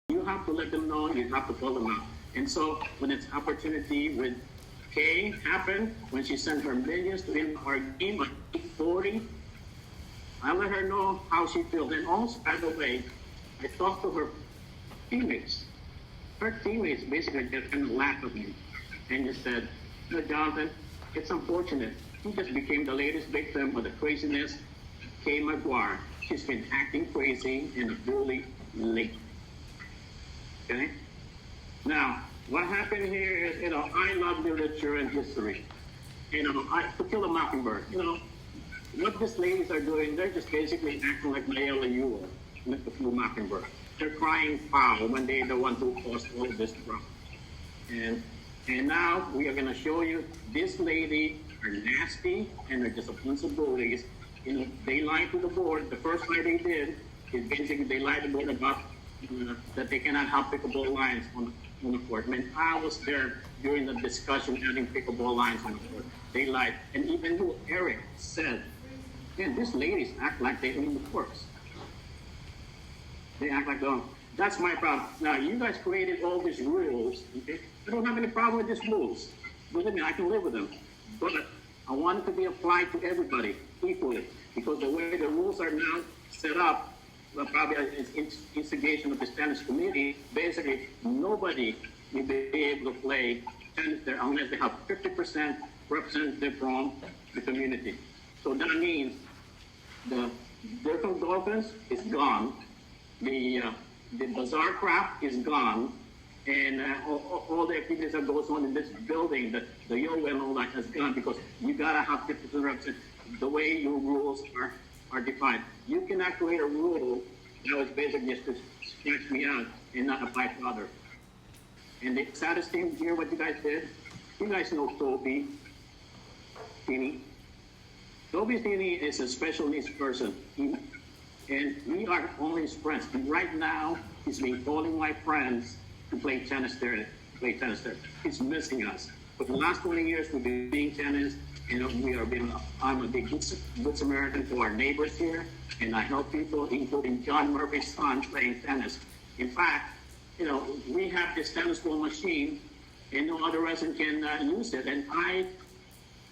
You have to let them know, you have to call them out. And so when it's opportunity with Kay happened, when she sent her millions to end our game at 8:40, I let her know how she feels. And also, by the way, I talked to her teammates. Her teammates basically just kind of laughed at me and just said, no, Jonathan, it's unfortunate. He just became the latest victim of the craziness. Kay McGuyre, she's been acting crazy and really late. Okay? Now, what happened here is, I love literature and history. To Kill a Mockingbird, what these ladies are doing, they're just basically acting like Mayella Ewell, To Kill a Mockingbird. They're crying foul when they're the one who caused all of this problem. And now we are going to show you this lady are nasty and they're just a bunch of bullies. They lied to the board. The first lie they did is basically they lied to the board about that they cannot have pickleball lines on the court. When I was there during the discussion having pickleball lines on the court, they lied. And even you, Eric, said, man, these ladies act like they own the courts. They act like they don't. That's my problem. Now, you guys created all these rules. Okay? I don't have any problem with these rules. Believe me, I can live with them. But I want it to be applied to everybody equally. Because the way the rules are now set up, probably it's instigation of the tennis committee, basically nobody will be able to play tennis there unless they have 50% representative from the community. So that means the Durham Dolphins is gone, the bazaar craft is gone, and all the activities that goes on in this building, the yoga and all that has gone because you gotta have 50% representative. The way your rules are defined. You cannot create a rule that was basically just to scratch me out and not apply to others. And the saddest thing here, what you guys did, you guys know Toby Tinne. Toby Tinne is a special needs person. And we are only his friends. And right now, he's been calling my friends to play tennis there. He's missing us. For the last 20 years, we've been playing tennis. I'm a big good Samaritan to our neighbors here, and I help people, including John Murphy's son, playing tennis. In fact, we have this tennis ball machine, and no other resident can use it. And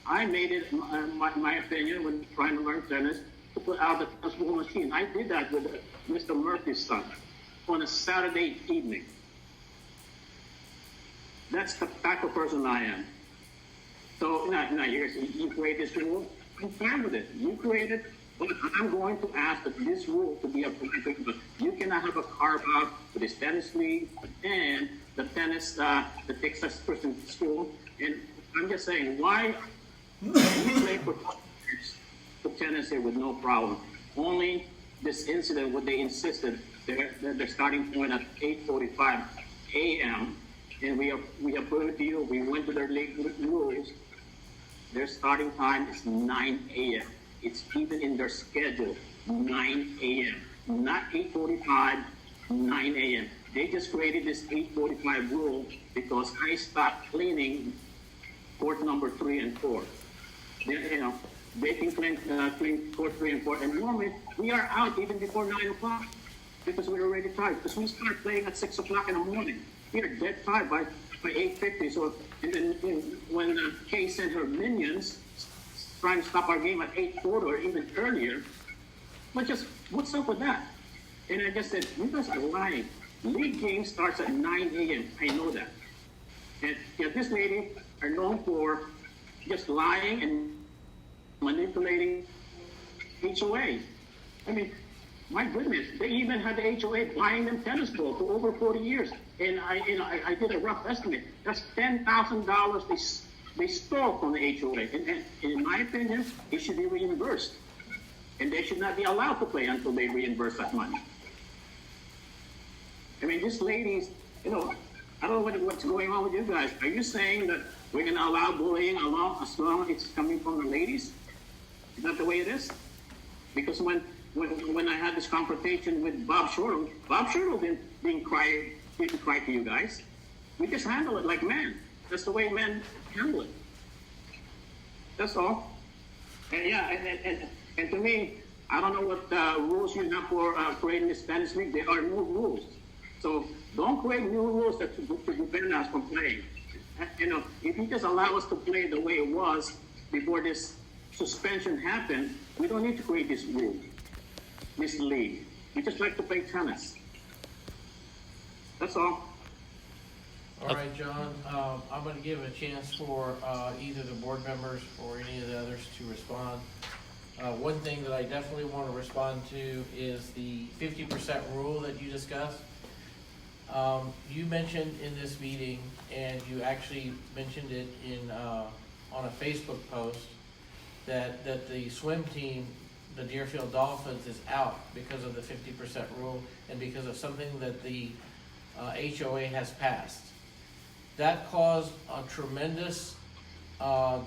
I made it my opinion when trying to learn tennis to put out the tennis ball machine. I did that with Mr. Murphy's son on a Saturday evening. That's the type of person I am. So now you create this rule, I'm fine with it. You create it, but I'm going to ask that this rule to be applied to you. You cannot have a carve out for this tennis league and the Texas Christian school. And I'm just saying, why you play for tennis here with no problem? Only this incident where they insisted their starting point at 8:45 a.m. And we approved a deal. We went to their league rules. Their starting time is 9 a.m. It's even in their schedule, 9 a.m. Not 8:45, 9 a.m. They just created this 8:45 rule because I stopped cleaning court number 3 and 4. They can clean court 3 and 4. And normally, we are out even before 9 o'clock because we're already tired. Because we start playing at 6 o'clock in the morning. We are dead tired by 8:50. So, and then when Kay sent her minions trying to stop our game at 8:40 or even earlier, what's up with that? And I just said, you guys are lying. League game starts at 9 a.m. I know that. And this lady are known for just lying and manipulating HOA. I mean, my goodness, they even had the HOA buying them tennis balls for over 40 years. And I did a rough estimate. That's $10,000 they stole from the HOA. And in my opinion, it should be reimbursed. And they should not be allowed to play until they reimburse that money. I mean, these ladies, I don't know what's going on with you guys. Are you saying that we're going to allow bullying as long as it's coming from the ladies? Is that the way it is? Because when I had this confrontation with Bob Shortle didn't cry to you guys. We just handle it like men. That's the way men handle it. That's all. And and to me, I don't know what rules you have for creating the Spanish league. There are no rules. So don't create new rules to prevent us from playing. You know, if you just allow us to play the way it was before this suspension happened, we don't need to create this rule, this league. We just like to play tennis. That's all. All right, John, I'm going to give a chance for either the board members or any of the others to respond. One thing that I definitely want to respond to is the 50% rule that you discussed. You mentioned in this meeting, and you actually mentioned it in on a Facebook post, that the swim team, the Deerfield Dolphins, is out because of the 50% rule and because of something that the HOA has passed. That caused a tremendous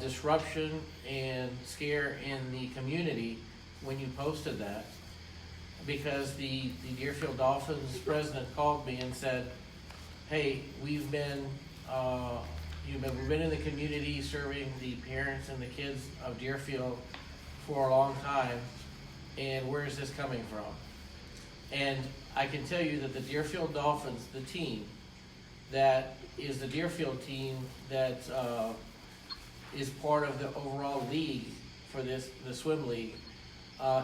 disruption and scare in the community when you posted that, because the Deerfield Dolphins president called me and said, hey, we've been in the community serving the parents and the kids of Deerfield for a long time, and where is this coming from? And I can tell you that the Deerfield Dolphins, the team that is the Deerfield team that is part of the overall league for the swim league,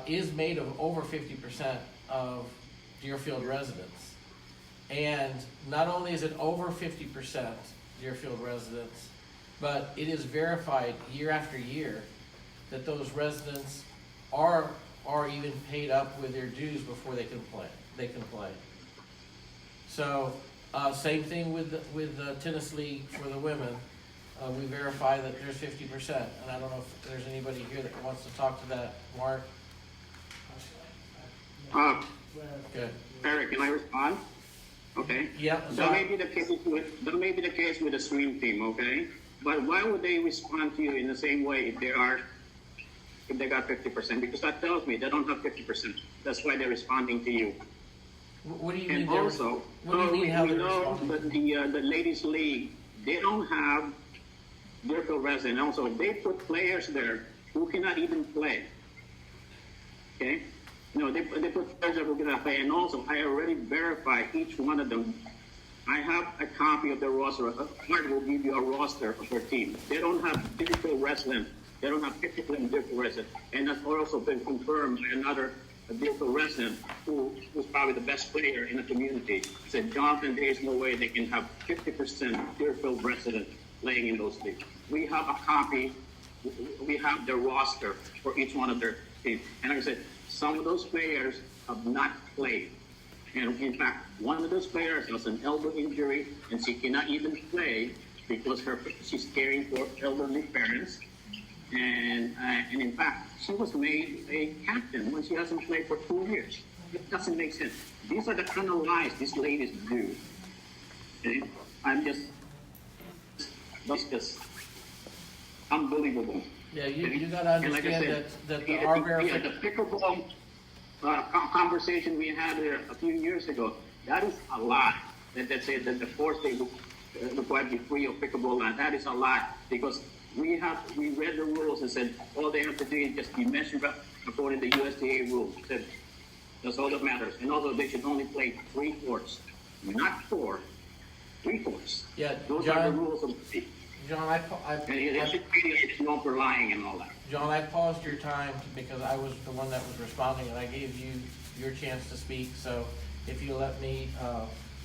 is made of over 50% of Deerfield residents. And not only is it over 50% Deerfield residents, but it is verified year after year that those residents are even paid up with their dues before they can play. So same thing with the tennis league for the women. We verify that there's 50%, and I don't know if there's anybody here that wants to talk to that. Mark? Good. Eric, can I respond? Okay. Yeah. That may be the case with the swim team, okay? But why would they respond to you in the same way if they got 50%? Because that tells me they don't have 50%. That's why they're responding to you. What do you mean? And also, we know that the ladies' league, they don't have Deerfield residents. Also, they put players there who cannot even play. Okay? No, they put players there who cannot play. And also, I already verified each one of them. I have a copy of the roster. Mark will give you a roster of their team. They don't have Deerfield residents. They don't have 50% Deerfield residents. And that's also been confirmed by another Deerfield resident who's probably the best player in the community. He said, Jonathan, there is no way they can have 50% Deerfield residents playing in those leagues. We have a copy. We have the roster for each one of their teams. And like I said, some of those players have not played. And in fact, one of those players has an elbow injury, and she cannot even play because she's caring for elderly parents. And in fact, she was made a captain when she hasn't played for 2 years. It doesn't make sense. These are the kind of lies these ladies do. Okay? That's just unbelievable. Yeah, you got to understand that the the pickleball conversation we had there a few years ago, that is a lie. That said that the fourth day required to be free of pickleball land. That is a lie, because we read the rules and said all they have to do is just be measured up according to USDA rules. Said that's all that matters. And also they should only play 3 courts, not 4. 3 courts. Yeah, those are the rules of the league. John, and it should be known for lying and all that. John, I paused your time because I was the one that was responding, and I gave you your chance to speak. So if you let me,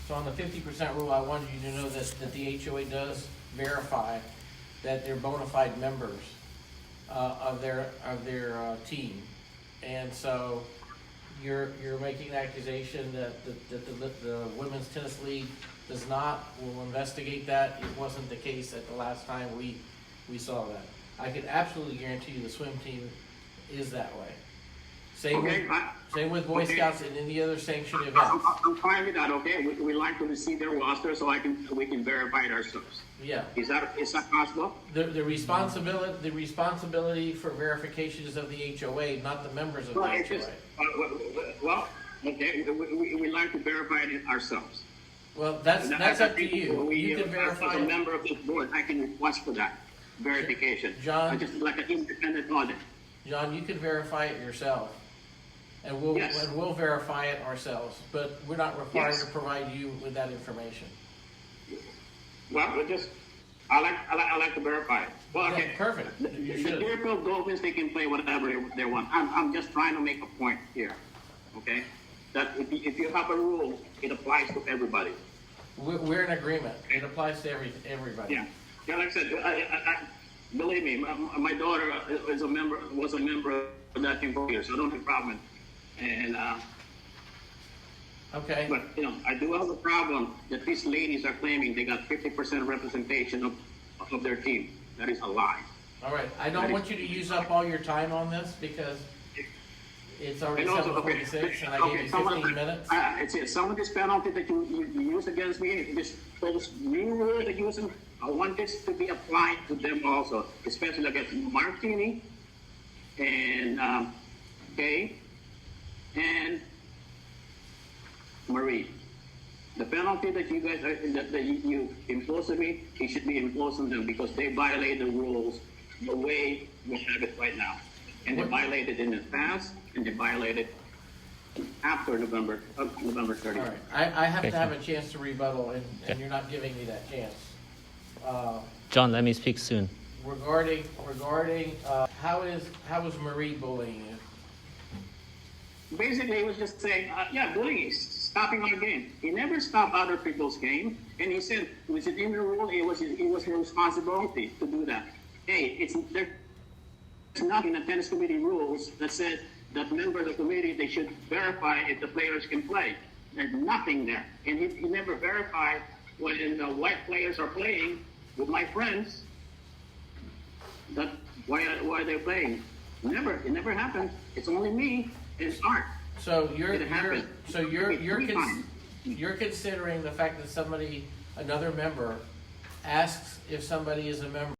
so on the 50% rule, I wanted you to know that the HOA does verify that they're bona fide members of their team, and so you're making an accusation that the women's tennis league does not. Will investigate that. It wasn't the case at the last time we saw that. I can absolutely guarantee you the swim team is that way. Same with Boy Scouts and any other sanctioned events. I'm fine with that. Okay, we like to see their roster so we can verify it ourselves. Yeah. Is that possible? The responsibility for verification is of the HOA, not the members of the HOA. Okay, we like to verify it ourselves. Well, that's up to you. You can verify. As a member of this board, I can request for that verification. John, just like an independent audit. John, you can verify it yourself. and we'll Yes. verify it ourselves. But we're not required Yes. to provide you with that information. Well, I like to verify it. Well, Yeah, okay. perfect. You The should. Deerfield Dolphins, they can play whatever they want. I'm just trying to make a point here, okay? That if you have a rule, it applies to everybody. We're in agreement. It applies to everybody. Yeah. Yeah, like I said, believe me, my daughter was a member of that team for years, so I don't have a problem. And Okay. but I do have a problem that these ladies are claiming they got 50% representation of their team. That is a lie. All right. I don't want you to use up all your time on this because it's already And also, 7:46, and I gave you 15 minutes. It's some of this penalty that you use against me, those new rules that you use, I want this to be applied to them also, especially against Martini and Kay and Marie. The penalty that you guys that you impose on me, it should be imposed on them because they violate the rules the way we have it right now. And they violated in the past, and they violated after November 30th. All right. I have to have a chance to rebuttal, and you're not giving me that chance. John, let me speak soon. Regarding how is Marie bullying you? Basically, he was just saying, bullying is stopping our game. He never stopped other people's game, and he said, was it in the rule? It was his responsibility to do that. Hey, there's nothing in the tennis committee rules that says that members of the committee, they should verify if the players can play. There's nothing there. And he never verified when the white players are playing with my friends, that why they're playing. It never happened. It's only me and Art. So you're You're considering the fact that another member asks if somebody is a member